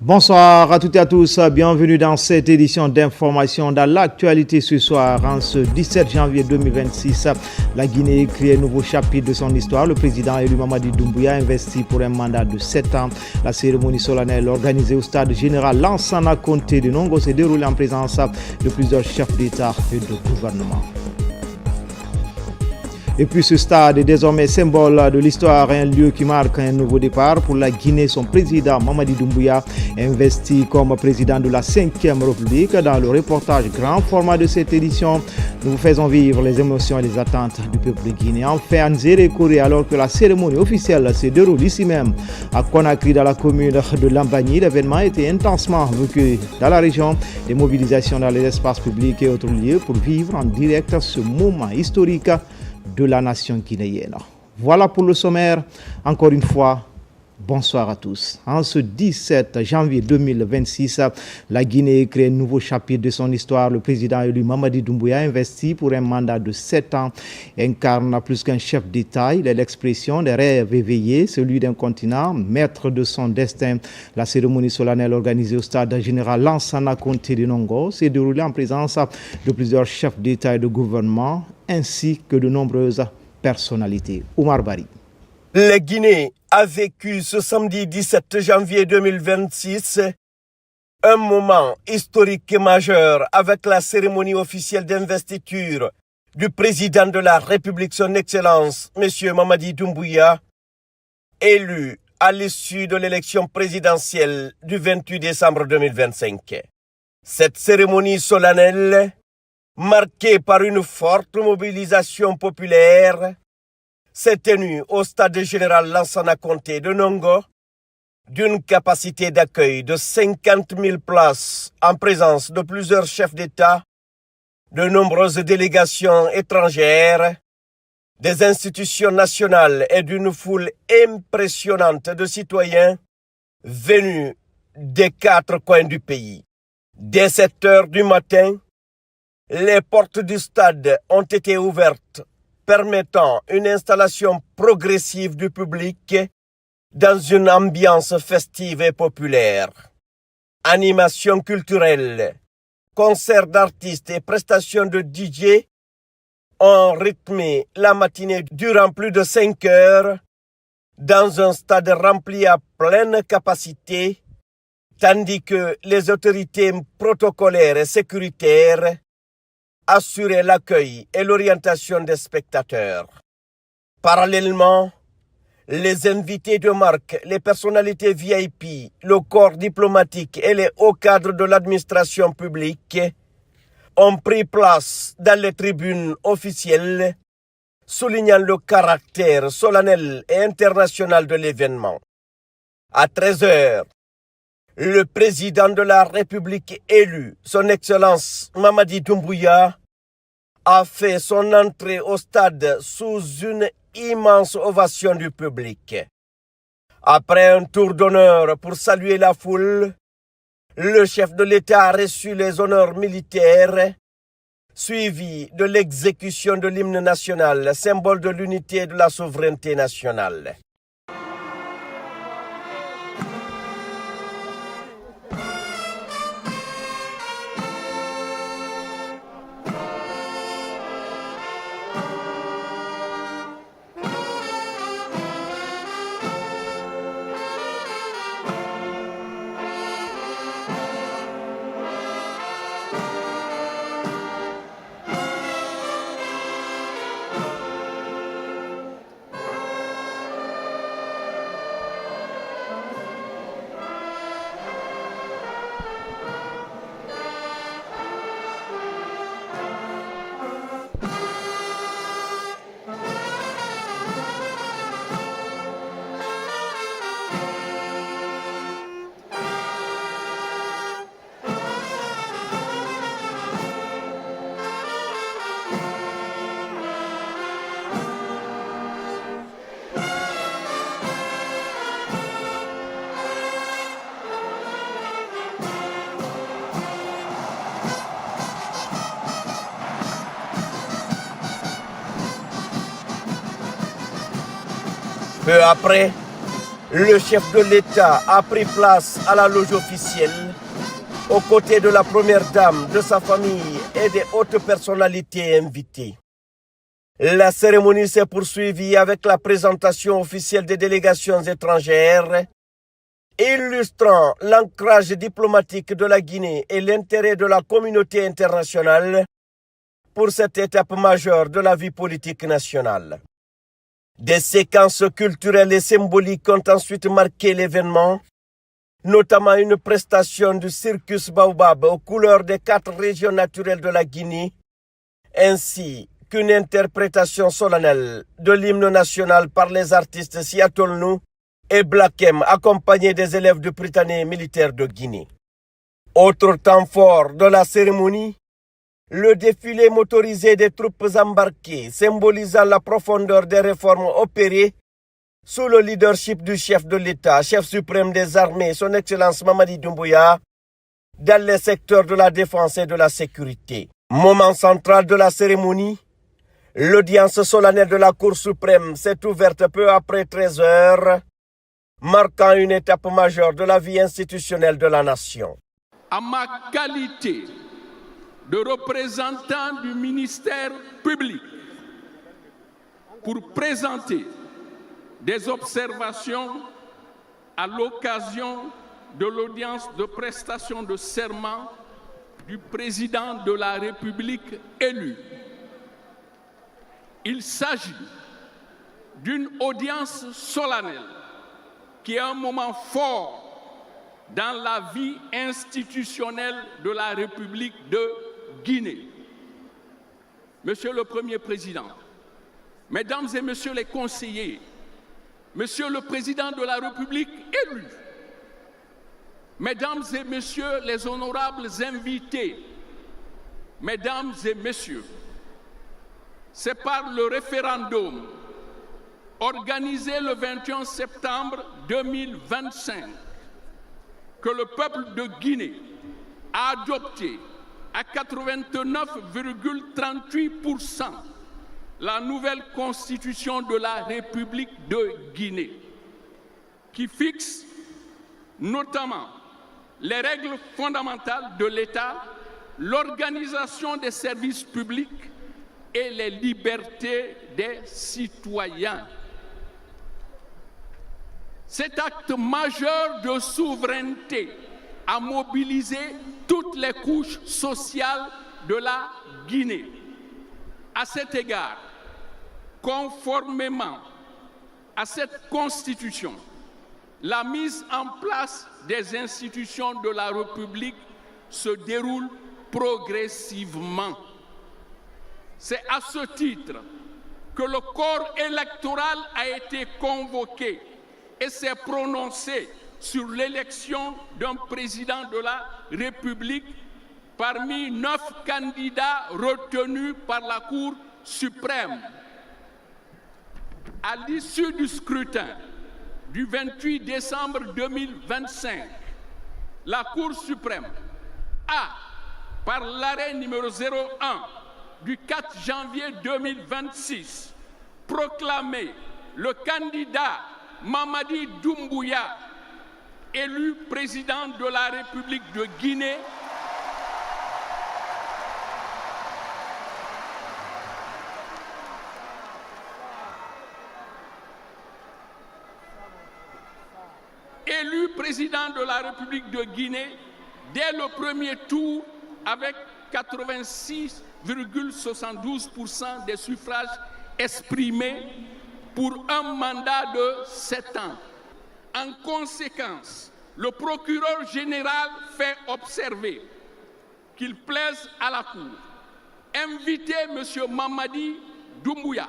Bonsoir à toutes et à tous, bienvenue dans cette édition d'information dans l'actualité ce soir. En ce 17 janvier 2026, la Guinée écrit un nouveau chapitre de son histoire. Le président élu Mamadi Doumbouya investi pour un mandat de 7 ans. La cérémonie solennelle organisée au stade général Lansana Conté de Nongo s'est déroulée en présence de plusieurs chefs d'État et de gouvernement. Et puis ce stade est désormais symbole de l'histoire, un lieu qui marque un nouveau départ pour la Guinée. Son président Mamadi Doumbouya investi comme président de la 5e République. Dans le reportage grand format de cette édition, nous vous faisons vivre les émotions et les attentes du peuple guinéen. Enfin, à Nzérékoré, alors que la cérémonie officielle se déroule ici même à Conakry, dans la commune de Lambagny, l'événement était intensement vécu dans la région. Des mobilisations dans les espaces publics et autres lieux pour vivre en direct ce moment historique de la nation guinéenne. Voilà pour le sommaire. Encore une fois, bonsoir à tous. En ce 17 janvier 2026, la Guinée écrit un nouveau chapitre de son histoire. Le président élu Mamadi Doumbouya investi pour un mandat de 7 ans incarne plus qu'un chef d'État. Il est l'expression des rêves éveillés, celui d'un continent, maître de son destin. La cérémonie solennelle organisée au stade général Lansana Conté de Nongo s'est déroulée en présence de plusieurs chefs d'État et de gouvernement, ainsi que de nombreuses personnalités. Oumar Bari. La Guinée a vécu ce samedi 17 janvier 2026 un moment historique et majeur avec la cérémonie officielle d'investiture du président de la République, son Excellence, M. Mamadi Doumbouya, élu à l'issue de l'élection présidentielle du 28 décembre 2025. Cette cérémonie solennelle, marquée par une forte mobilisation populaire, s'est tenue au stade général Lansana Conté de Nongo, d'une capacité d'accueil de 50 000 places en présence de plusieurs chefs d'État, de nombreuses délégations étrangères, des institutions nationales et d'une foule impressionnante de citoyens venus des 4 coins du pays. Dès 7 heures du matin, les portes du stade ont été ouvertes, permettant une installation progressive du public dans une ambiance festive et populaire. Animation culturelle, concerts d'artistes et prestations de DJ ont rythmé la matinée durant plus de 5 heures dans un stade rempli à pleine capacité, tandis que les autorités protocolaires et sécuritaires assuraient l'accueil et l'orientation des spectateurs. Parallèlement, les invités de marque, les personnalités VIP, le corps diplomatique et les hauts cadres de l'administration publique ont pris place dans les tribunes officielles, soulignant le caractère solennel et international de l'événement. À 13 heures, le président de la République élu, son Excellence Mamadi Doumbouya, a fait son entrée au stade sous une immense ovation du public. Après un tour d'honneur pour saluer la foule, le chef de l'État a reçu les honneurs militaires, suivi de l'exécution de l'hymne national, symbole de l'unité et de la souveraineté nationale. Peu après, Le chef de l'État a pris place à la loge officielle, aux côtés de la première dame, de sa famille et des hautes personnalités invitées. La cérémonie s'est poursuivie avec la présentation officielle des délégations étrangères, illustrant l'ancrage diplomatique de la Guinée et l'intérêt de la communauté internationale pour cette étape majeure de la vie politique nationale. Des séquences culturelles et symboliques ont ensuite marqué l'événement, notamment une prestation du Circus Baobab aux couleurs des 4 régions naturelles de la Guinée, ainsi qu'une interprétation solennelle de l'hymne national par les artistes Seattle Nou et Black M, accompagnés des élèves du Prytanée militaire de Guinée. Autre temps fort de la cérémonie, le défilé motorisé des troupes embarquées, symbolisant la profondeur des réformes opérées sous le leadership du chef de l'État, chef suprême des armées, son Excellence Mamadi Doumbouya, dans les secteurs de la défense et de la sécurité. Moment central de la cérémonie, l'audience solennelle de la Cour suprême s'est ouverte peu après 13 heures, marquant une étape majeure de la vie institutionnelle de la nation. À ma qualité de représentant du ministère public, pour présenter des observations à l'occasion de l'audience de prestation de serment du président de la République élu. Il s'agit d'une audience solennelle qui est un moment fort dans la vie institutionnelle de la République de Guinée. Monsieur le Premier Président, Mesdames et Messieurs les conseillers, Monsieur le Président de la République élu, Mesdames et Messieurs les honorables invités, Mesdames et Messieurs, c'est par le référendum organisé le 21 septembre 2025 que le peuple de Guinée a adopté à 89,38% la nouvelle constitution de la République de Guinée, qui fixe notamment les règles fondamentales de l'État, l'organisation des services publics et les libertés des citoyens. Cet acte majeur de souveraineté a mobilisé toutes les couches sociales de la Guinée. À cet égard, conformément à cette constitution, la mise en place des institutions de la République se déroule progressivement. C'est à ce titre que le corps électoral a été convoqué et s'est prononcé sur l'élection d'un président de la République parmi 9 candidats retenus par la Cour suprême. À l'issue du scrutin du 28 décembre 2025, la Cour suprême a, par l'arrêt numéro 01 du 4 janvier 2026, proclamé le candidat Mamadi Doumbouya élu président de la République de Guinée dès le premier tour avec 86,72% des suffrages exprimés pour un mandat de 7 ans. En conséquence, le procureur général fait observer qu'il plaise à la Cour inviter M. Mamadi Doumbouya,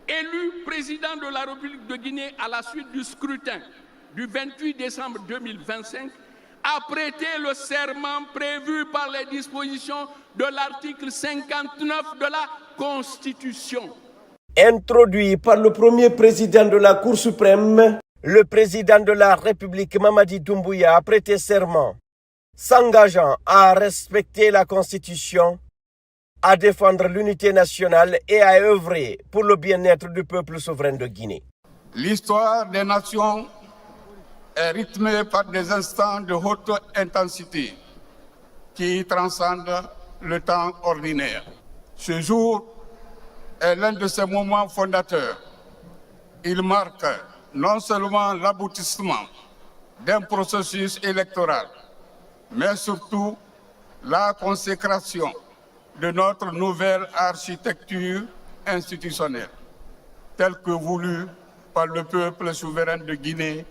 élu président de la République de Guinée à la suite du scrutin du 28 décembre 2025, à prêter le serment prévu par les dispositions de l'article 59 de la Constitution. Introduit par le premier président de la Cour suprême, le président de la République Mamadi Doumbouya a prêté serment, s'engageant à respecter la Constitution, à défendre l'unité nationale et à œuvrer pour le bien-être du peuple souverain de Guinée. L'histoire des nations est rythmé par des instants de haute intensité qui transcendent le temps ordinaire. Ce jour est l'un de ces moments fondateurs. Il marque non seulement l'aboutissement d'un processus électoral, mais surtout la consécration de notre nouvelle architecture institutionnelle, telle que voulue par le peuple souverain de Guinée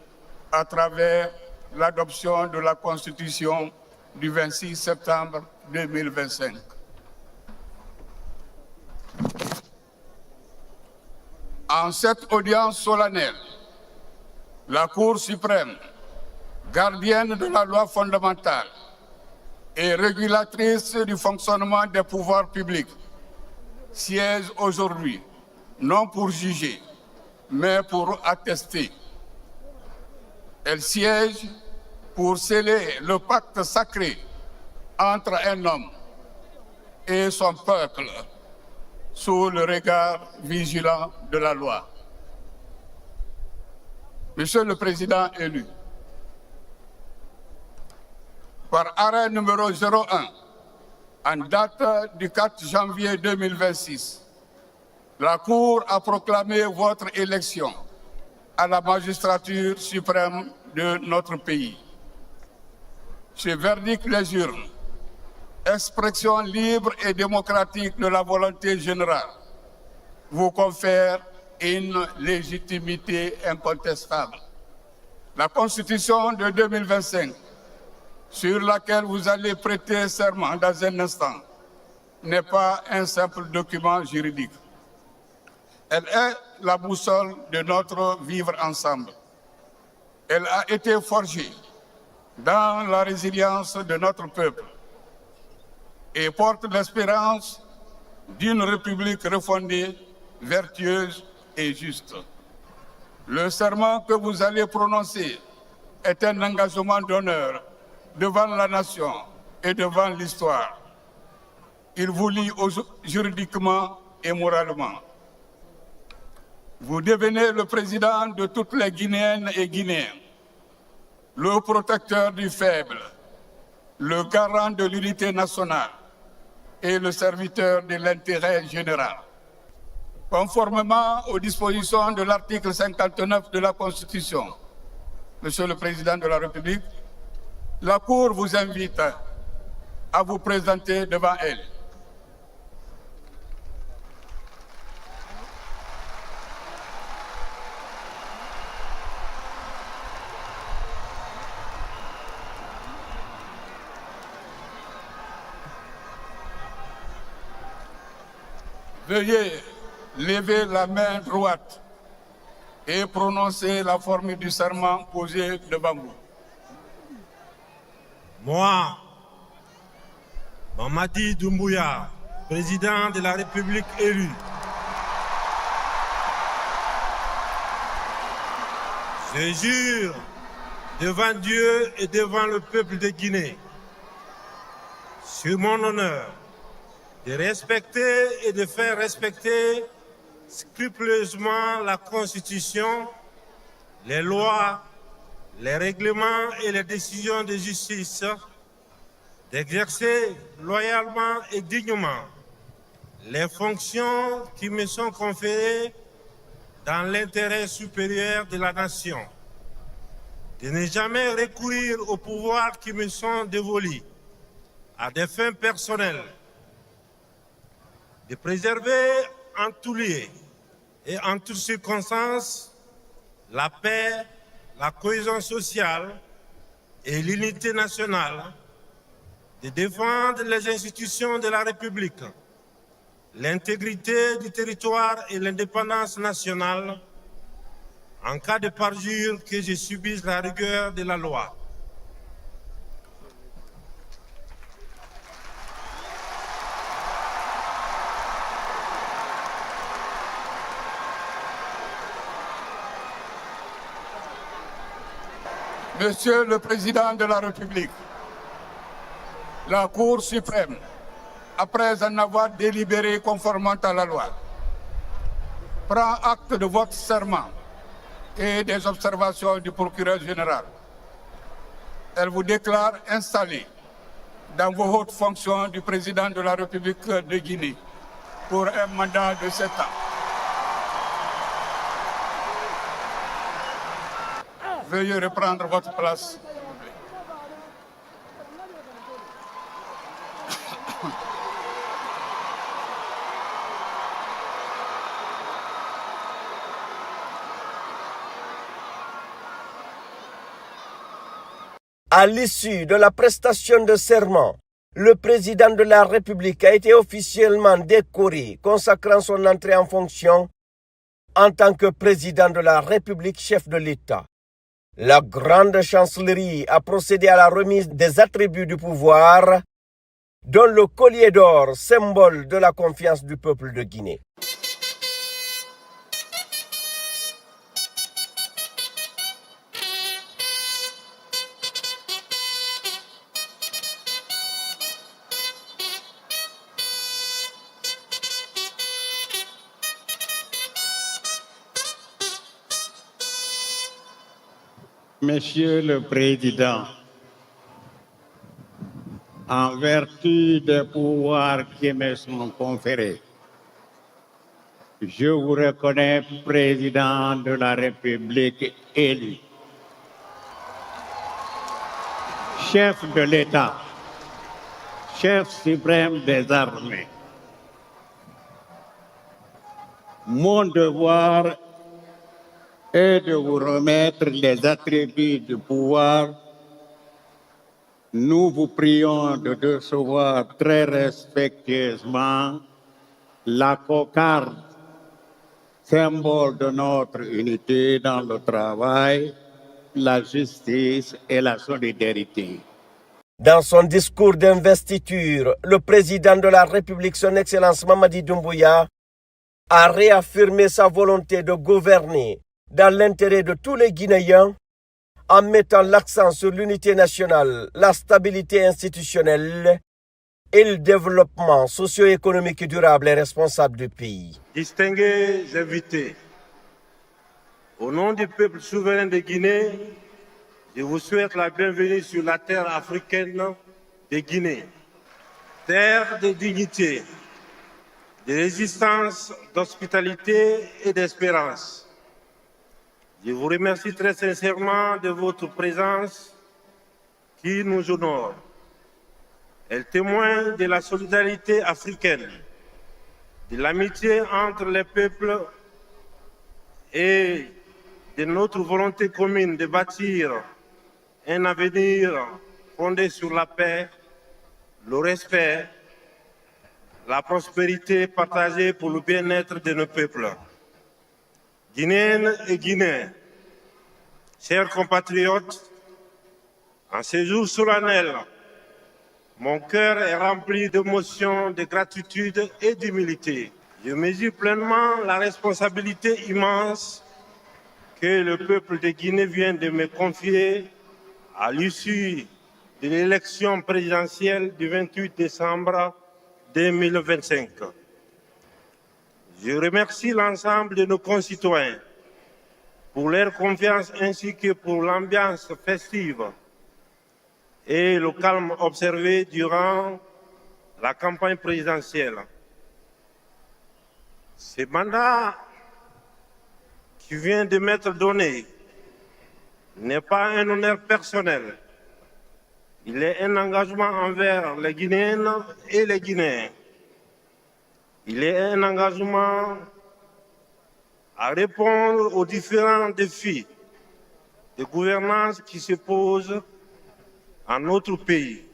à travers l'adoption de la Constitution du 26 septembre 2025. En cette audience solennelle, la Cour suprême, gardienne de la loi fondamentale et régulatrice du fonctionnement des pouvoirs publics, siège aujourd'hui, non pour juger, mais pour attester. Elle siège pour sceller le pacte sacré entre un homme et son peuple sous le regard vigilant de la loi. Monsieur le Président élu, par arrêt numéro 01, en date du 4 janvier 2026, la Cour a proclamé votre élection à la magistrature suprême de notre pays. Ce verdict des urnes, expression libre et démocratique de la volonté générale, vous confère une légitimité incontestable. La Constitution de 2025, sur laquelle vous allez prêter serment dans un instant, n'est pas un simple document juridique. Elle est la boussole de notre vivre ensemble. Elle a été forgée dans la résilience de notre peuple et porte l'espérance d'une république refondée, vertueuse et juste. Le serment que vous allez prononcer est un engagement d'honneur devant la nation et devant l'histoire. Il vous lie juridiquement et moralement. Vous devenez le président de toutes les Guinéennes et Guinéens, le protecteur du faible, le garant de l'unité nationale et le serviteur de l'intérêt général. Conformément aux dispositions de l'article 59 de la Constitution, Monsieur le Président de la République, la Cour vous invite à vous présenter devant elle. Veuillez lever la main droite et prononcer la formule du serment posé devant vous. Moi, Mamadi Doumbouya, président de la République élu, je jure devant Dieu et devant le peuple de Guinée, sur mon honneur, de respecter et de faire respecter scrupuleusement la Constitution, les lois, les règlements et les décisions de justice, d'exercer loyalement et dignement les fonctions qui me sont conférées dans l'intérêt supérieur de la nation, de ne jamais recourir aux pouvoirs qui me sont dévolus à des fins personnelles, de préserver en tout lieu et en toutes circonstances la paix, la cohésion sociale et l'unité nationale, de défendre les institutions de la République, l'intégrité du territoire et l'indépendance nationale, en cas de parjure que je subisse la rigueur de la loi. Monsieur le Président de la République, la Cour suprême, après en avoir délibéré conformément à la loi, prend acte de votre serment et des observations du procureur général. elle vous déclare installé dans vos hautes fonctions du président de la République de Guinée pour un mandat de 7 ans. Veuillez reprendre votre place. À l'issue de la prestation de serment, le président de la République a été officiellement décoré, consacrant son entrée en fonction en tant que président de la République, chef de l'État. La grande chancellerie a procédé à la remise des attributs du pouvoir, dont le collier d'or, symbole de la confiance du peuple de Guinée. Monsieur le Président, en vertu des pouvoirs qui me sont conférés, je vous reconnais Président de la République élu, chef de l'État, chef suprême des armées. Mon devoir est de vous remettre les attributs du pouvoir. Nous vous prions de recevoir très respectueusement la cocarde, symbole de notre unité dans le travail, la justice et la solidarité. Dans son discours d'investiture, le président de la République, son Excellence Mamadi Doumbouya, a réaffirmé sa volonté de gouverner dans l'intérêt de tous les Guinéens, en mettant l'accent sur l'unité nationale, la stabilité institutionnelle et le développement socio-économique durable et responsable du pays. Distingués invités, au nom du peuple souverain de Guinée, je vous souhaite la bienvenue sur la terre africaine de Guinée, terre de dignité, de résistance, d'hospitalité et d'espérance. Je vous remercie très sincèrement de votre présence qui nous honore. Elle témoigne de la solidarité africaine, de l'amitié entre les peuples et de notre volonté commune de bâtir un avenir fondé sur la paix, le respect, la prospérité partagée pour le bien-être de nos peuples. Guinéennes et Guinéens, chers compatriotes, en ces jours solennels, mon cœur est rempli d'émotions, de gratitude et d'humilité. Je mesure pleinement la responsabilité immense que le peuple de Guinée vient de me confier à l'issue de l'élection présidentielle du 28 décembre 2025. Je remercie l'ensemble de nos concitoyens pour leur confiance ainsi que pour l'ambiance festive et le calme observé durant la campagne présidentielle. Ce mandat qui vient de m'être donné n'est pas un honneur personnel. Il est un engagement envers les Guinéennes et les Guinéens. Il est un engagement à répondre aux différents défis de gouvernance qui se posent à notre pays.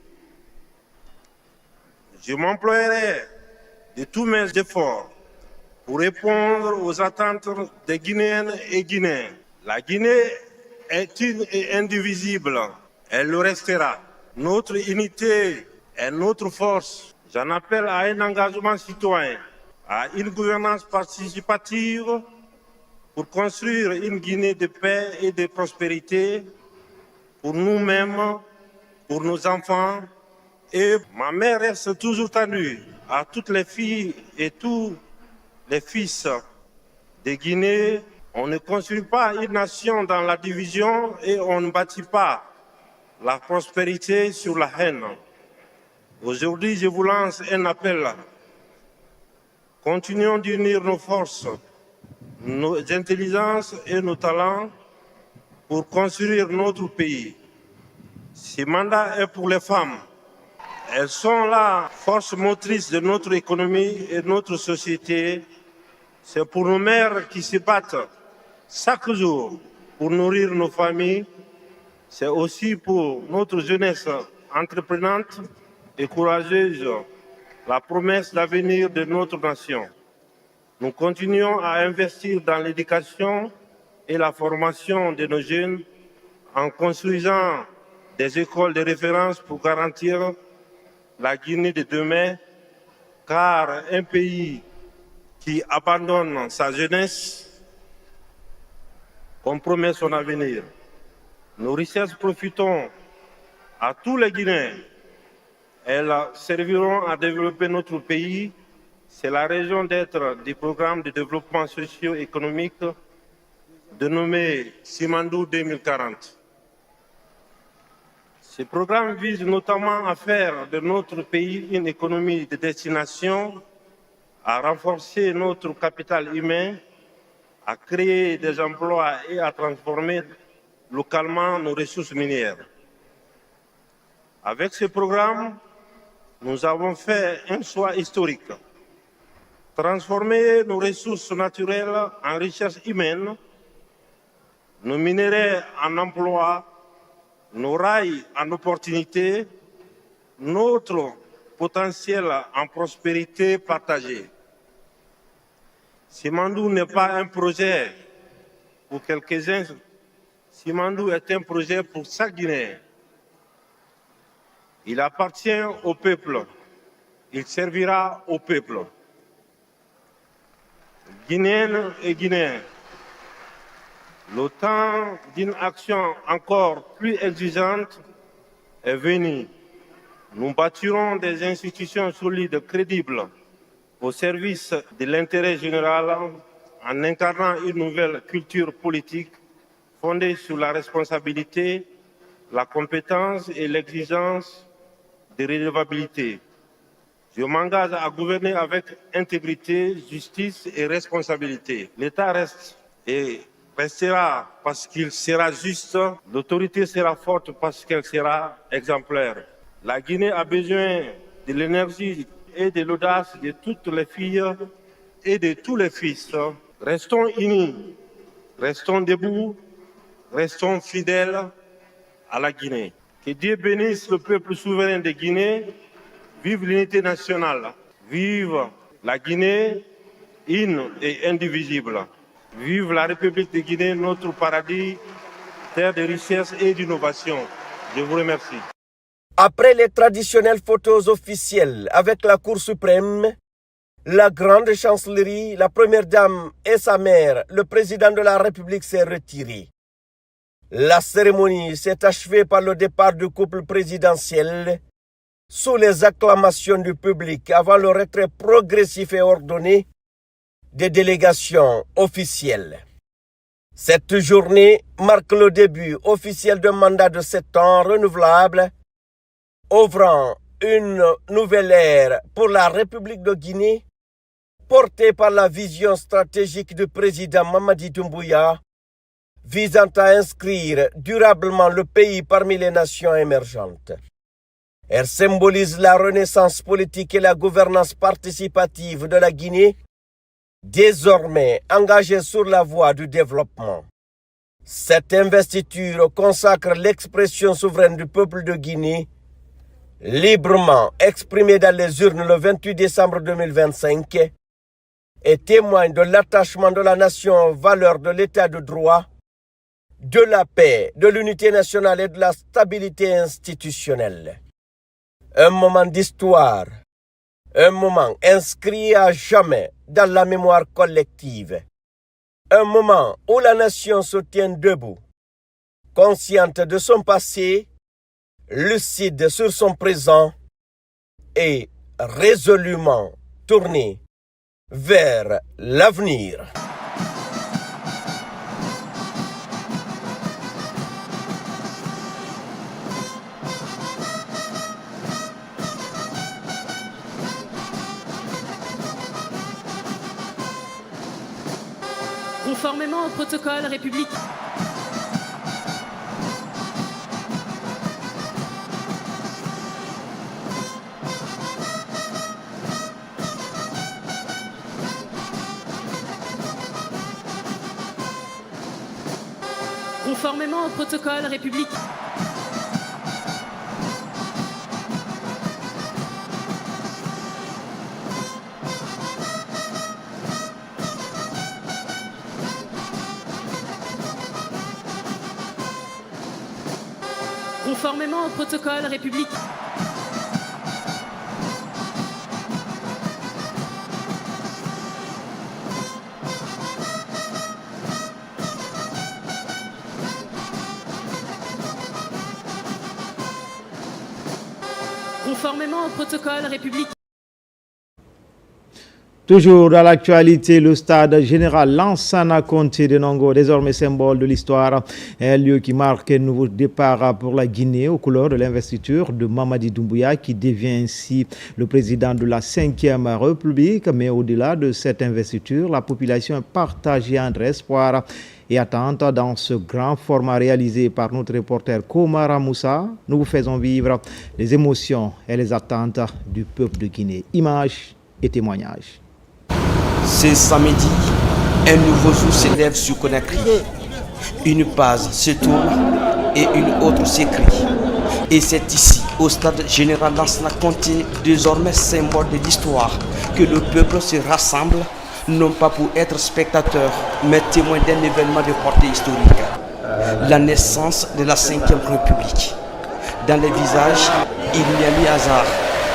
Je m'emploierai de tous mes efforts pour répondre aux attentes des Guinéennes et Guinéens. La Guinée est une et indivisible. Elle le restera. Notre unité est notre force. J'en appelle à un engagement citoyen, à une gouvernance participative pour construire une Guinée de paix et de prospérité pour nous-mêmes, pour nos enfants. Et ma mère reste toujours tendue à toutes les filles et tous les fils de Guinée. On ne construit pas une nation dans la division et on ne bâtit pas la prospérité sur la haine. Aujourd'hui, je vous lance un appel. Continuons d'unir nos forces, nos intelligences et nos talents pour construire notre pays. Ce mandat est pour les femmes. Elles sont la force motrice de notre économie et de notre société. C'est pour nos mères qui se battent chaque jour pour nourrir nos familles. C'est aussi pour notre jeunesse entreprenante et courageuse, la promesse d'avenir de notre nation. Nous continuons à investir dans l'éducation et la formation de nos jeunes en construisant des écoles de référence pour garantir la Guinée de demain, car un pays qui abandonne sa jeunesse compromet son avenir. Nos richesses profiteront à tous les Guinéens. Elles serviront à développer notre pays. C'est la raison d'être du programme de développement socio-économique dénommé Simandou 2040. Ce programme vise notamment à faire de notre pays une économie de destination, à renforcer notre capital humain, à créer des emplois et à transformer localement nos ressources minières. Avec ce programme, nous avons fait un choix historique. Transformer nos ressources naturelles en richesses humaines, nos minerais en emplois, nos rails en opportunités, notre potentiel en prospérité partagée. Simandou n'est pas un projet pour quelques-uns. Simandou est un projet pour chaque Guinéen. Il appartient au peuple. Il servira au peuple. Guinéennes et Guinéens, le temps d'une action encore plus exigeante est venu. Nous bâtirons des institutions solides, crédibles, au service de l'intérêt général, en incarnant une nouvelle culture politique fondée sur la responsabilité, la compétence et l'exigence de redevabilité. Je m'engage à gouverner avec intégrité, justice et responsabilité. L'État reste et restera parce qu'il sera juste. L'autorité sera forte parce qu'elle sera exemplaire. La Guinée a besoin de l'énergie et de l'audace de toutes les filles et de tous les fils. Restons unis, restons debout, restons fidèles à la Guinée. Que Dieu bénisse le peuple souverain de Guinée. Vive l'unité nationale. Vive la Guinée, une et indivisible. Vive la République de Guinée, notre paradis, terre de richesse et d'innovation. Je vous remercie. Après les traditionnelles photos officielles avec la Cour suprême, la grande chancellerie, la première dame et sa mère, le président de la République s'est retiré. La cérémonie s'est achevée par le départ du couple présidentiel sous les acclamations du public avant le retrait progressif et ordonné des délégations officielles. Cette journée marque le début officiel d'un mandat de 7 ans renouvelable, ouvrant une nouvelle ère pour la République de Guinée, portée par la vision stratégique du président Mamadi Doumbouya, visant à inscrire durablement le pays parmi les nations émergentes. Elle symbolise la renaissance politique et la gouvernance participative de la Guinée, désormais engagée sur la voie du développement. Cette investiture consacre l'expression souveraine du peuple de Guinée, librement exprimée dans les urnes le 28 décembre 2025, et témoigne de l'attachement de la nation aux valeurs de l'état de droit, de la paix, de l'unité nationale et de la stabilité institutionnelle. Un moment d'histoire, un moment inscrit à jamais dans la mémoire collective. Un moment où la nation se tient debout, consciente de son passé, lucide sur son présent et résolument tournée vers l'avenir. Conformément au protocole républicain. Conformément au protocole républicain. Conformément au protocole républicain. Conformément au protocole républicain. Toujours dans l'actualité, le stade général Lansana Conté de Nongo, désormais symbole de l'histoire, est un lieu qui marque un nouveau départ pour la Guinée aux couleurs de l'investiture de Mamadi Doumbouya, qui devient ainsi le président de la 5e République. Mais au-delà de cette investiture, la population est partagée entre espoir et attente dans ce grand format réalisé par notre reporter Komara Moussa. Nous vous faisons vivre les émotions et les attentes du peuple de Guinée. Images et témoignages. Ce samedi, un nouveau jour s'élève sur Conakry. Une page se tourne et une autre s'écrit. Et c'est ici, au stade général Lansana Conté, désormais symbole de l'histoire, que le peuple se rassemble, non pas pour être spectateur, mais témoin d'un événement de portée historique. La naissance de la 5e République. Dans les visages, il n'y a ni hasard,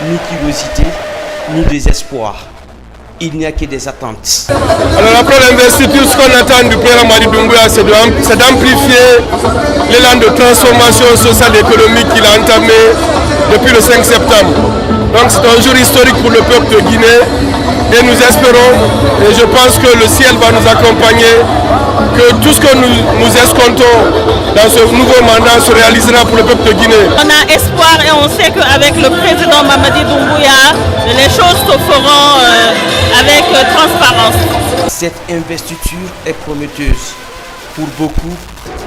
ni curiosité, ni désespoir. Il n'y a que des attentes. Alors après l'investiture, ce qu'on attend du président Mamadi Doumbouya, c'est d'amplifier l'élan de transformation sociale et économique qu'il a entamé depuis le 5 septembre. Donc c'est un jour historique pour le peuple de Guinée et nous espérons, et je pense que le ciel va nous accompagner, que tout ce que nous escomptons dans ce nouveau mandat se réalisera pour le peuple de Guinée. On a espoir et on sait qu'avec le président Mamadi Doumbouya, les choses se feront avec transparence. Cette investiture est prometteuse. Pour beaucoup,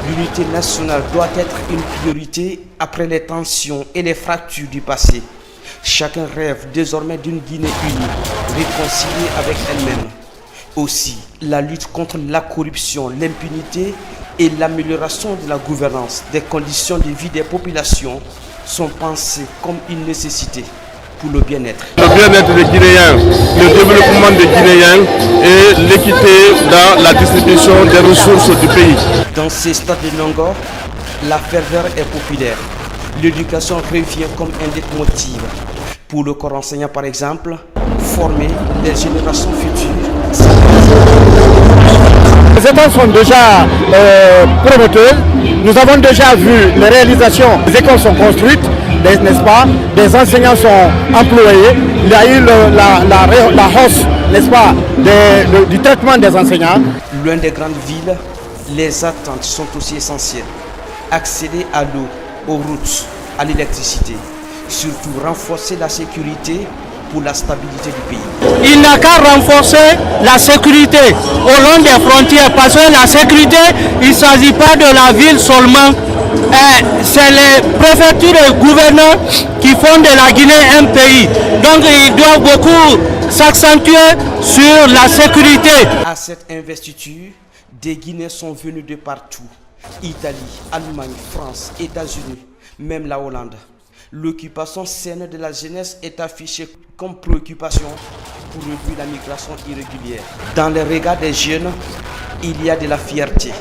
l'unité nationale doit être une priorité après les tensions et les fractures du passé. Chacun rêve désormais d'une Guinée unie, réconciliée avec elle-même. Aussi, la lutte contre la corruption, l'impunité et l'amélioration de la gouvernance des conditions de vie des populations sont pensées comme une nécessité pour le bien-être. Le bien-être des Guinéens, le développement des Guinéens et l'équité dans la distribution des ressources du pays. Dans ces stades de Nongor, la ferveur est populaire. L'éducation revient comme un leitmotiv. Pour le corps enseignant par exemple, former les générations futures. Les états sont déjà promoteurs. Nous avons déjà vu les réalisations. Les écoles sont construites, n'est-ce pas? Des enseignants sont employés. Il y a eu la hausse, n'est-ce pas, du traitement des enseignants. Loin des grandes villes, les attentes sont aussi essentielles. Accéder à l'eau, aux routes, à l'électricité. Surtout renforcer la sécurité pour la stabilité du pays. Il n'a qu'à renforcer la sécurité au long des frontières, parce que la sécurité, il ne s'agit pas de la ville seulement. C'est les préfectures et gouverneurs qui font de la Guinée un pays. Donc ils doivent beaucoup s'accentuer sur la sécurité. À cette investiture, des Guinéens sont venus de partout. Italie, Allemagne, France, États-Unis, même la Hollande. L'occupation saine de la jeunesse est affichée comme préoccupation pour réduire la migration irrégulière. Dans les regards des jeunes, il y a de la fierté,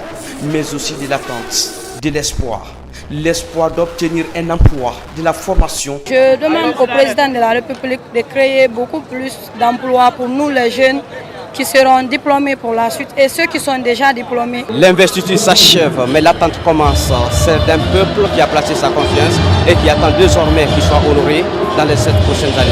mais aussi de l'attente, de l'espoir. L'espoir d'obtenir un emploi, de la formation. Je demande au président de la République de créer beaucoup plus d'emplois pour nous les jeunes qui seront diplômés pour la suite et ceux qui sont déjà diplômés. L'investiture s'achève, mais l'attente commence. C'est d'un peuple qui a placé sa confiance et qui attend désormais qu'il soit honoré dans les 7 prochaines années.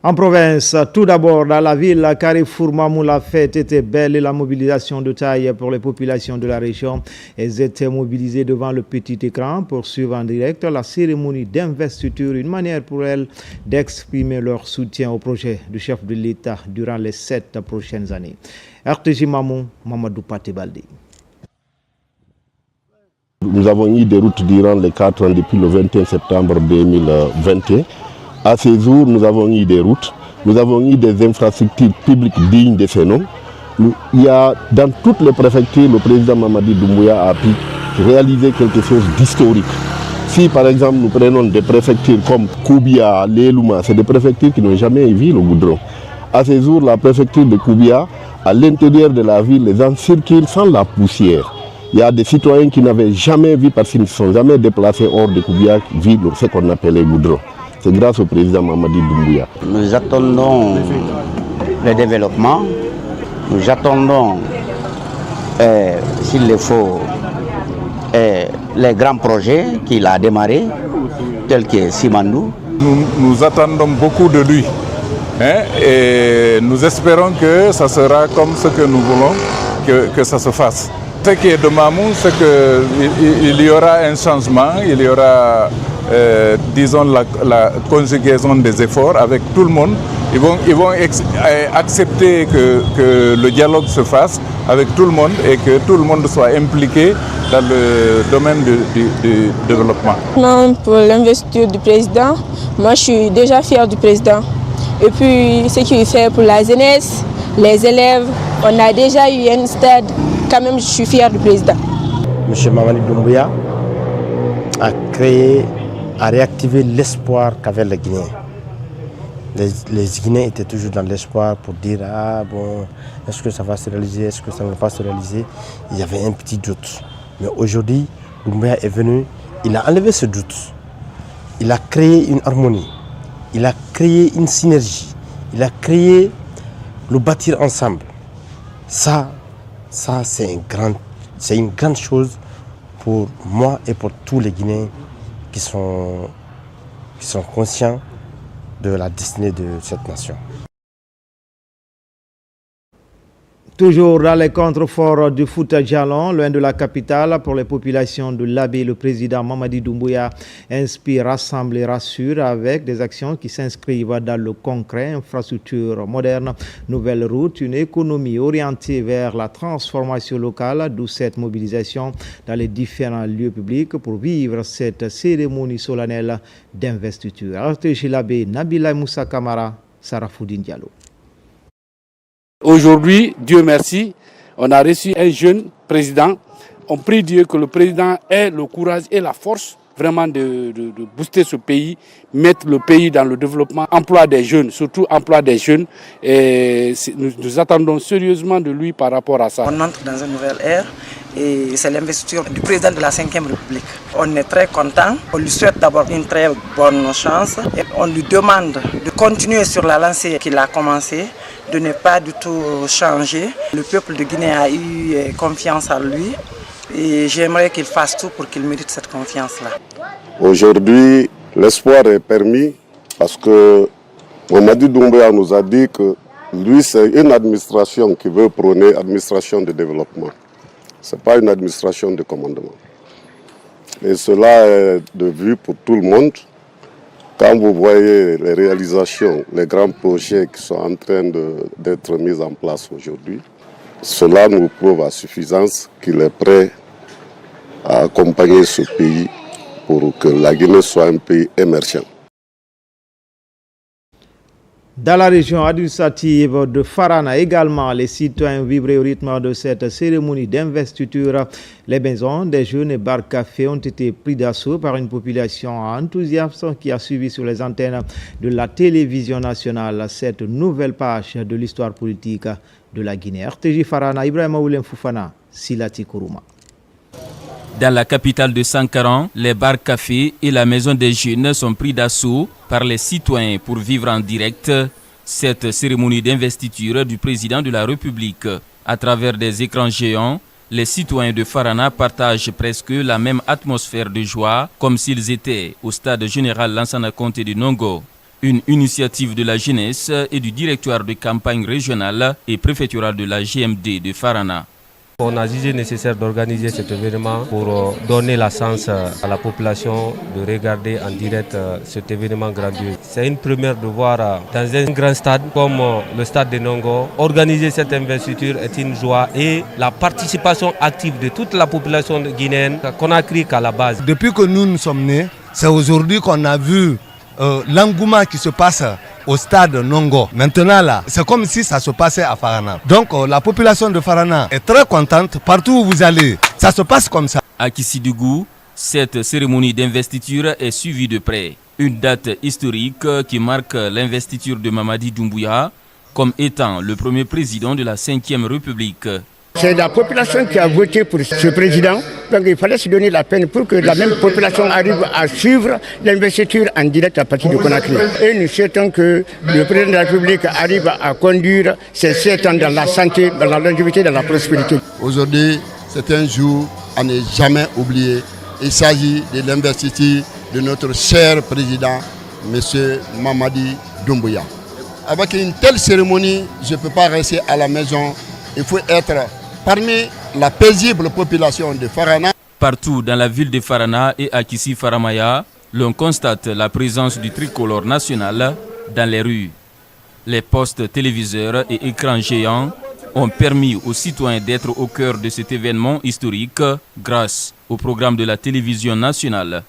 En province, tout d'abord, dans la ville, Carrefour Mamou, la fête était belle et la mobilisation de taille pour les populations de la région. Elles étaient mobilisées devant le petit écran pour suivre en direct la cérémonie d'investiture, une manière pour elles d'exprimer leur soutien au projet du chef de l'État durant les 7 prochaines années. RTJ Mamou, Mamadou Paté-Baldé. Nous avons eu des routes durant les 4 ans depuis le 21 septembre 2021. À ces jours, nous avons eu des routes, nous avons eu des infrastructures publiques dignes de ce nom. Il y a dans toutes les préfectures, le président Mamadi Doumbouya a pu réaliser quelque chose d'historique. Si par exemple nous prenons des préfectures comme Koubia, Lélouma, c'est des préfectures qui n'ont jamais vu le goudron. À ces jours, la préfecture de Koubia, à l'intérieur de la ville, les gens circulent sans la poussière. Il y a des citoyens qui n'avaient jamais vu, parce qu'ils ne sont jamais déplacés hors de Koubia, vu ce qu'on appelait goudron. C'est grâce au président Mamadi Doumbouya. Nous attendons le développement, nous attendons, s'il le faut, les grands projets qu'il a démarrés, tels que Simandou. Nous attendons beaucoup de lui et nous espérons que ça sera comme ce que nous voulons que ça se fasse. Ce qui est de Mamou, c'est qu'il y aura un changement, il y aura, disons, la conjugaison des efforts avec tout le monde. Ils vont accepter que le dialogue se fasse avec tout le monde et que tout le monde soit impliqué dans le domaine du développement. Pour l'investiture du président, moi je suis déjà fier du président. Et puis ce qu'il fait pour la jeunesse, les élèves, on a déjà eu un stade. Quand même, je suis fier du président. M. Mamadi Doumbouya a créé, a réactivé l'espoir qu'avaient les Guinéens. Les Guinéens étaient toujours dans l'espoir pour dire est-ce que ça va se réaliser, est-ce que ça ne va pas se réaliser. Il y avait un petit doute. Mais aujourd'hui, Doumbouya est venu, il a enlevé ce doute. Il a créé une harmonie, il a créé une synergie, il a créé le bâtir ensemble. Ça c'est une grande chose pour moi et pour tous les Guinéens qui sont conscients de la destinée de cette nation. Toujours dans les contreforts du Fouta Djallon, loin de la capitale, pour les populations de l'Abbé, le président Mamadi Doumbouya inspire, rassemble et rassure avec des actions qui s'inscrivent dans le concret, infrastructures modernes, nouvelles routes, une économie orientée vers la transformation locale, d'où cette mobilisation dans les différents lieux publics pour vivre cette cérémonie solennelle d'investiture. RTG l'Abbé, Nabila Moussa Kamara, Sarafoudine Diallo. Aujourd'hui, Dieu merci, on a reçu un jeune président. On prie Dieu que le président ait le courage et la force vraiment de booster ce pays, mettre le pays dans le développement, emploi des jeunes, surtout emploi des jeunes. Et nous attendons sérieusement de lui par rapport à ça. On entre dans une nouvelle ère et c'est l'investiture du président de la 5e République. On est très content, on lui souhaite d'abord une très bonne chance et on lui demande de continuer sur la lancée qu'il a commencée, de ne pas du tout changer. Le peuple de Guinée a eu confiance en lui et j'aimerais qu'il fasse tout pour qu'il mérite cette confiance-là. Aujourd'hui, l'espoir est permis parce que Mamadi Doumbouya nous a dit que lui, c'est une administration qui veut prôner administration de développement. Ce n'est pas une administration de commandement. Et cela est de vue pour tout le monde. Quand vous voyez les réalisations, les grands projets qui sont en train d'être mis en place aujourd'hui, cela nous prouve à suffisance qu'il est prêt à accompagner ce pays pour que la Guinée soit un pays émergent. Dans la région administrative de Farana également, les citoyens vibraient au rythme de cette cérémonie d'investiture. Les maisons des jeunes et bars cafés ont été pris d'assaut par une population enthousiaste qui a suivi sur les antennes de la télévision nationale cette nouvelle page de l'histoire politique de la Guinée. RTJ Farana, Ibrahima Oulem Foufana, Silati Kourouma. Dans la capitale de Sankaran, les bars cafés et la maison des jeunes sont pris d'assaut par les citoyens pour vivre en direct cette cérémonie d'investiture du président de la République. À travers des écrans géants, les citoyens de Farana partagent presque la même atmosphère de joie comme s'ils étaient au stade général Lansana Conté de Nongo. Une initiative de la jeunesse et du directoire de campagne régionale et préfectorale de la GMD de Farana. On a jugé nécessaire d'organiser cet événement pour donner la chance à la population de regarder en direct cet événement grandiose. C'est une première de voir dans un grand stade comme le stade de Nongo. Organiser cette investiture est une joie et la participation active de toute la population guinéenne qu'on a créé qu'à la base. Depuis que nous sommes nés, c'est aujourd'hui qu'on a vu l'engouement qui se passe au stade Nongo. Maintenant là, c'est comme si ça se passait à Farana. Donc la population de Farana est très contente. Partout où vous allez, ça se passe comme ça. À Kissidougou, cette cérémonie d'investiture est suivie de près. Une date historique qui marque l'investiture de Mamadi Doumbouya comme étant le premier président de la 5e République. C'est la population qui a voté pour ce président, donc il fallait se donner la peine pour que la même population arrive à suivre l'investiture en direct à partir de Conakry. Et nous souhaitons que le président de la République arrive à conduire ces 7 ans dans la santé, dans la longévité, dans la prospérité. Aujourd'hui, c'est un jour à ne jamais oublier. Il s'agit de l'investiture de notre cher président, M. Mamadi Doumbouya. Avec une telle cérémonie, je ne peux pas rester à la maison. Il faut être parmi la paisible population de Farana. Partout dans la ville de Farana et à Kissi-Faramaya, l'on constate la présence du tricolore national dans les rues. Les postes téléviseurs et écrans géants ont permis aux citoyens d'être au cœur de cet événement historique grâce au programme de la télévision nationale.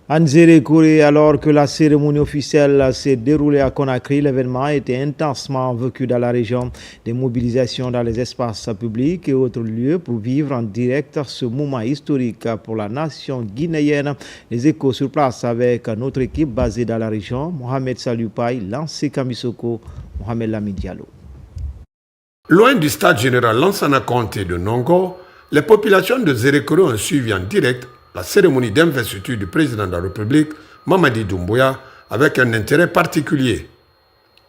Anzere Kouré, alors que la cérémonie officielle s'est déroulée à Conakry, l'événement a été intensement vécu dans la région. Des mobilisations dans les espaces publics et autres lieux pour vivre en direct ce moment historique pour la nation guinéenne. Les échos sur place avec notre équipe basée dans la région, Mohamed Salupaï, Lancé Kamisoko, Mohamed Lamid Diallo. Loin du stade général Lansana Conté de Nongo, les populations de Zérékoré ont suivi en direct la cérémonie d'investiture du président de la République, Mamadi Doumbouya, avec un intérêt particulier.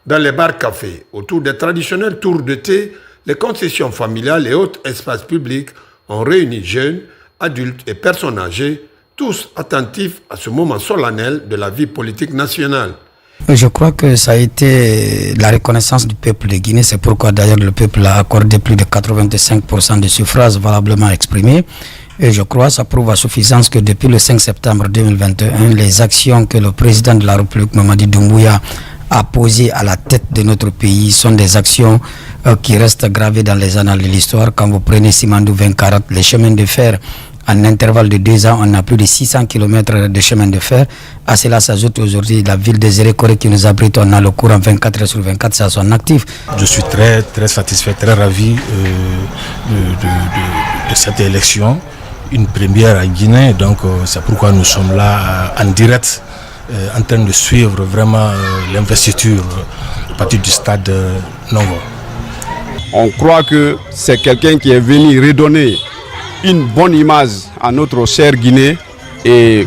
Dans les bars-cafés, autour des traditionnels tours de thé, les concessions familiales et autres espaces publics ont réuni jeunes, adultes et personnes âgées, tous attentifs à ce moment solennel de la vie politique nationale. Je crois que ça a été la reconnaissance du peuple de Guinée. C'est pourquoi d'ailleurs le peuple a accordé plus de 85% de suffrages valablement exprimés. Et je crois que ça prouve à suffisance que depuis le 5 septembre 2021, les actions que le président de la République, Mamadi Doumbouya, a posées à la tête de notre pays sont des actions qui restent gravées dans les annales de l'histoire. Quand vous prenez Simandou 2040, les chemins de fer, en intervalle de 2 ans, on a plus de 600 km de chemin de fer. À cela s'ajoute aujourd'hui la ville de Zérékoré qui nous abrite. On a le courant 24 heures sur 24, c'est à son actif. Je suis très satisfait, très ravi de cette élection. Une première à Guinée, donc c'est pourquoi nous sommes là en direct, en train de suivre vraiment l'investiture à partir du stade Nongo. On croit que c'est quelqu'un qui est venu redonner une bonne image à notre chère Guinée et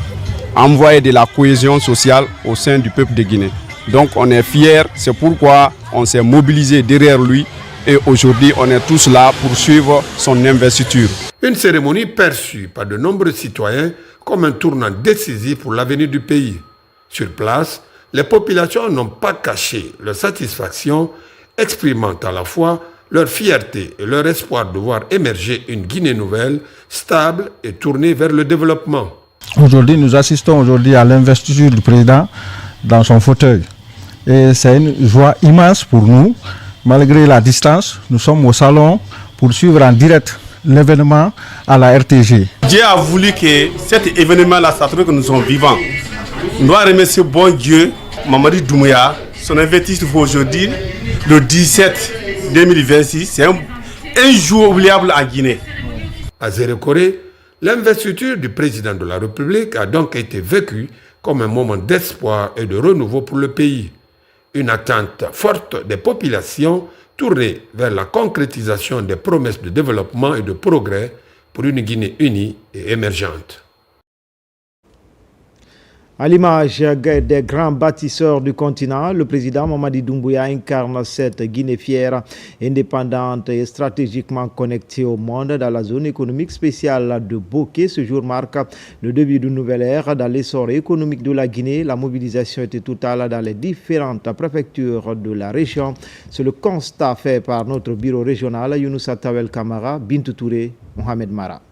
envoyer de la cohésion sociale au sein du peuple de Guinée. Donc on est fiers, c'est pourquoi on s'est mobilisé derrière lui et aujourd'hui on est tous là pour suivre son investiture. Une cérémonie perçue par de nombreux citoyens comme un tournant décisif pour l'avenir du pays. Sur place, les populations n'ont pas caché leur satisfaction, exprimant à la fois leur fierté et leur espoir de voir émerger une Guinée nouvelle, stable et tournée vers le développement. Aujourd'hui, nous assistons à l'investiture du président dans son fauteuil. Et c'est une joie immense pour nous. Malgré la distance, nous sommes au salon pour suivre en direct l'événement à la RTG. Dieu a voulu que cet événement-là, ça trouve que nous sommes vivants. Nous doit remercier bon Dieu, Mamadi Doumbouya, son investiture aujourd'hui, le 17 2026, c'est un jour oubliable en Guinée. À Zérékoré, l'investiture du président de la République a donc été vécue comme un moment d'espoir et de renouveau pour le pays. Une attente forte des populations tournée vers la concrétisation des promesses de développement et de progrès pour une Guinée unie et émergente. À l'image des grands bâtisseurs du continent, le président Mamadi Doumbouya incarne cette Guinée fière, indépendante et stratégiquement connectée au monde dans la zone économique spéciale de Bokeh. Ce jour marque le début d'une nouvelle ère dans l'essor économique de la Guinée. La mobilisation était totale dans les différentes préfectures de la région. C'est le constat fait par notre bureau régional, Younoussa Tawel Kamara, Bintou Touré, Mohamed Mara.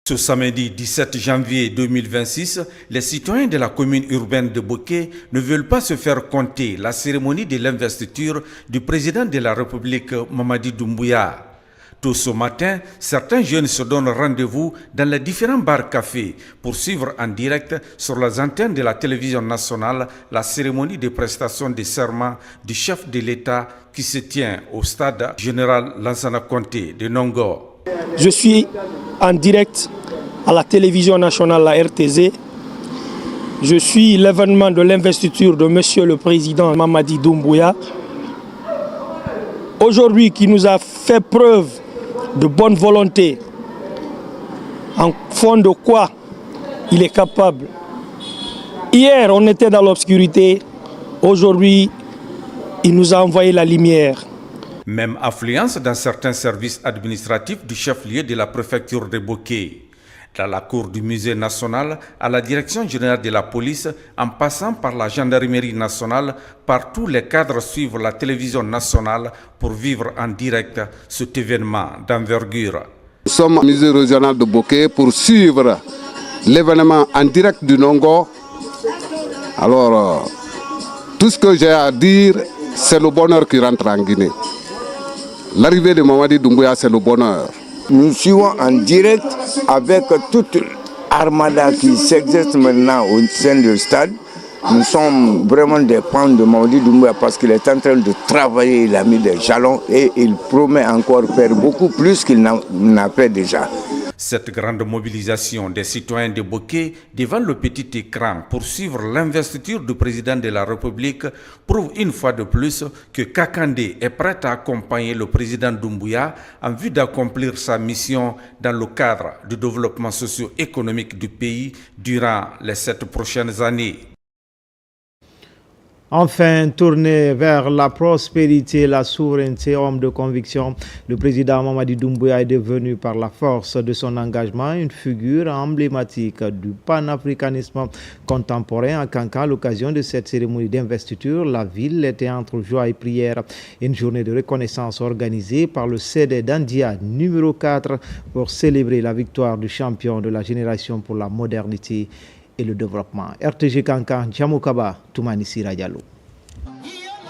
Ce samedi 17 janvier 2026, les citoyens de la commune urbaine de Bokeh ne veulent pas se faire compter la cérémonie de l'investiture du président de la République, Mamadi Doumbouya. Tôt ce matin, certains jeunes se donnent rendez-vous dans les différents bars-cafés pour suivre en direct sur les antennes de la télévision nationale la cérémonie de prestation de serment du chef de l'État qui se tient au stade général Lansana Conté de Nongo. Je suis en direct à la télévision nationale, la RTZ. Je suis l'événement de l'investiture de Monsieur le Président Mamadi Doumbouya. Aujourd'hui, qui nous a fait preuve de bonne volonté, en fond de quoi il est capable. Hier, on était dans l'obscurité. Aujourd'hui, il nous a envoyé la lumière. Même affluence dans certains services administratifs du chef-lieu de la préfecture de Bokeh. Dans la cour du musée national, à la direction générale de la police, en passant par la gendarmerie nationale, partout les cadres suivent la télévision nationale pour vivre en direct cet événement d'envergure. Nous sommes au musée régional de Bokeh pour suivre l'événement en direct du Nongo. Alors, tout ce que j'ai à dire, c'est le bonheur qui rentre en Guinée. L'arrivée de Mamadi Doumbouya, c'est le bonheur. Nous suivons en direct avec toute l'armada qui s'exerce maintenant au sein du stade. Nous sommes vraiment des fans de Mamadi Doumbouya parce qu'il est en train de travailler, il a mis des jalons et il promet encore faire beaucoup plus qu'il n'a fait déjà. Cette grande mobilisation des citoyens de Bokeh devant le petit écran pour suivre l'investiture du président de la République prouve une fois de plus que Kakandé est prêt à accompagner le président Doumbouya en vue d'accomplir sa mission dans le cadre du développement socio-économique du pays durant les 7 prochaines années. Enfin, tourné vers la prospérité et la souveraineté, homme de conviction, le président Mamadi Doumbouya est devenu par la force de son engagement une figure emblématique du panafricanisme contemporain. À Kankan, à l'occasion de cette cérémonie d'investiture, la ville était entre joie et prière. Une journée de reconnaissance organisée par le CD d'Andia numéro 4 pour célébrer la victoire du champion de la génération pour la modernité et le développement. RTG Kankan, Djamoukaba, Toumani Sira Diallo.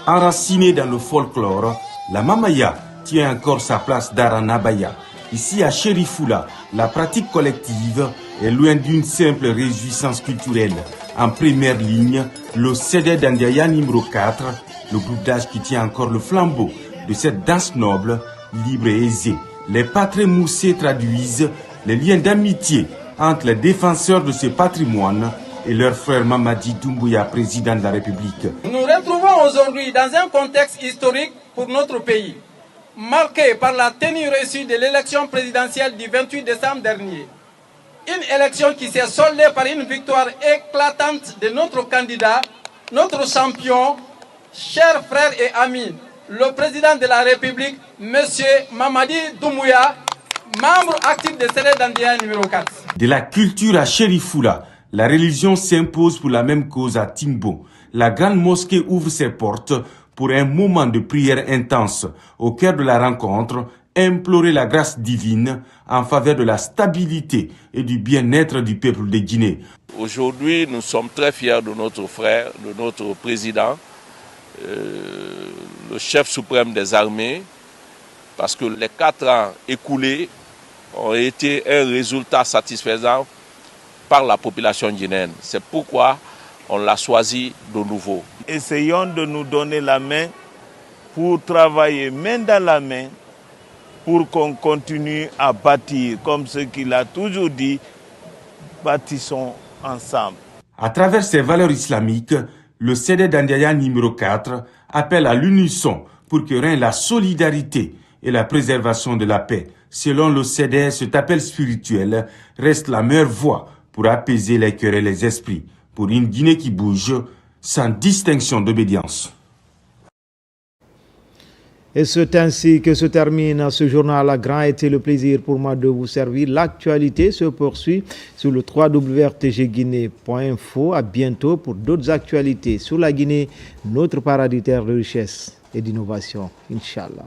Enracinée dans le folklore, la Mamaya tient encore sa place d'Aranabaya. Ici à Chérifoula, la pratique collective est loin d'une simple réjouissance culturelle. En première ligne, le CD d'Andiaya numéro 4, le groupe d'âge qui tient encore le flambeau de cette danse noble, libre et aisée. Les patrons moussés traduisent les liens d'amitié entre les défenseurs de ce patrimoine et leur frère Mamadi Doumbouya, président de la République. Nous nous retrouvons aujourd'hui dans un contexte historique pour notre pays, marqué par la tenue réussie de l'élection présidentielle du 28 décembre dernier. Une élection qui s'est soldée par une victoire éclatante de notre candidat, notre champion, cher frère et ami, le président de la République, M. Mamadi Doumbouya, membre actif de CD d'Andia numéro 4. De la culture à Chérifoula, la religion s'impose pour la même cause à Timbo. La grande mosquée ouvre ses portes pour un moment de prière intense. Au cœur de la rencontre, implorer la grâce divine en faveur de la stabilité et du bien-être du peuple de Guinée. Aujourd'hui, nous sommes très fiers de notre frère, de notre président, le chef suprême des armées, parce que les 4 ans écoulés ont été un résultat satisfaisant par la population guinéenne. C'est pourquoi on l'a choisi de nouveau. Essayons de nous donner la main pour travailler main dans la main pour qu'on continue à bâtir, comme ce qu'il a toujours dit, bâtissons ensemble. À travers ses valeurs islamiques, le CD d'Andiaya numéro 4 appelle à l'unisson pour que règne la solidarité et la préservation de la paix. Selon le CD, cet appel spirituel reste la meilleure voie pour apaiser les cœurs et les esprits. pour une Guinée qui bouge sans distinction d'obédience. Et c'est ainsi que se termine ce journal. Grand été le plaisir pour moi de vous servir. L'actualité se poursuit sur le www.rtgguinée.info. À bientôt pour d'autres actualités sur la Guinée, notre paradis terre de richesse et d'innovation. Inch'Allah.